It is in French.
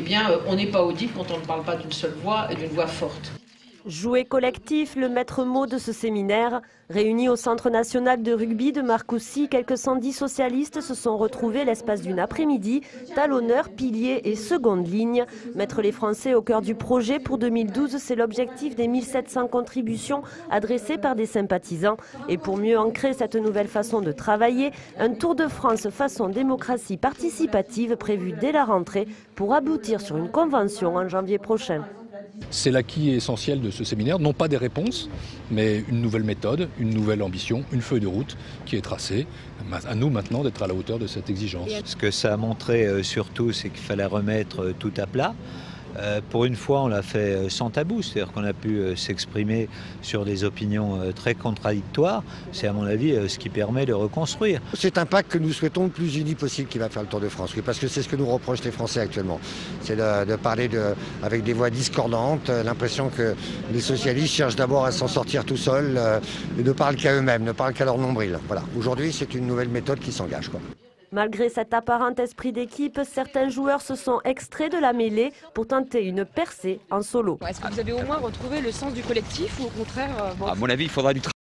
Eh bien, on n'est pas audible quand on ne parle pas d'une seule voix et d'une voix forte. Jouet collectif, le maître mot de ce séminaire. Réunis au Centre national de rugby de Marcoussis, quelques 110 socialistes se sont retrouvés l'espace d'une après-midi, talonneurs, piliers et seconde ligne. Mettre les Français au cœur du projet pour 2012, c'est l'objectif des 1700 contributions adressées par des sympathisants. Et pour mieux ancrer cette nouvelle façon de travailler, un Tour de France façon démocratie participative prévu dès la rentrée pour aboutir sur une convention en janvier prochain. C'est l'acquis essentiel de ce séminaire, non pas des réponses, mais une nouvelle méthode, une nouvelle ambition, une feuille de route qui est tracée. À nous maintenant d'être à la hauteur de cette exigence. Ce que ça a montré surtout, c'est qu'il fallait remettre tout à plat. Pour une fois, on l'a fait sans tabou, c'est-à-dire qu'on a pu s'exprimer sur des opinions très contradictoires. C'est à mon avis ce qui permet de reconstruire. C'est un pacte que nous souhaitons le plus uni possible qui va faire le Tour de France, oui, parce que c'est ce que nous reprochent les Français actuellement. C'est de parler avec des voix discordantes, l'impression que les socialistes cherchent d'abord à s'en sortir tout seuls et ne parlent qu'à eux-mêmes, ne parlent qu'à leur nombril. Voilà. Aujourd'hui, c'est une nouvelle méthode qui s'engage, quoi. Malgré cet apparent esprit d'équipe, certains joueurs se sont extraits de la mêlée pour tenter une percée en solo. Est-ce que vous avez au moins retrouvé le sens du collectif ou au contraire À mon avis, il faudra du travail.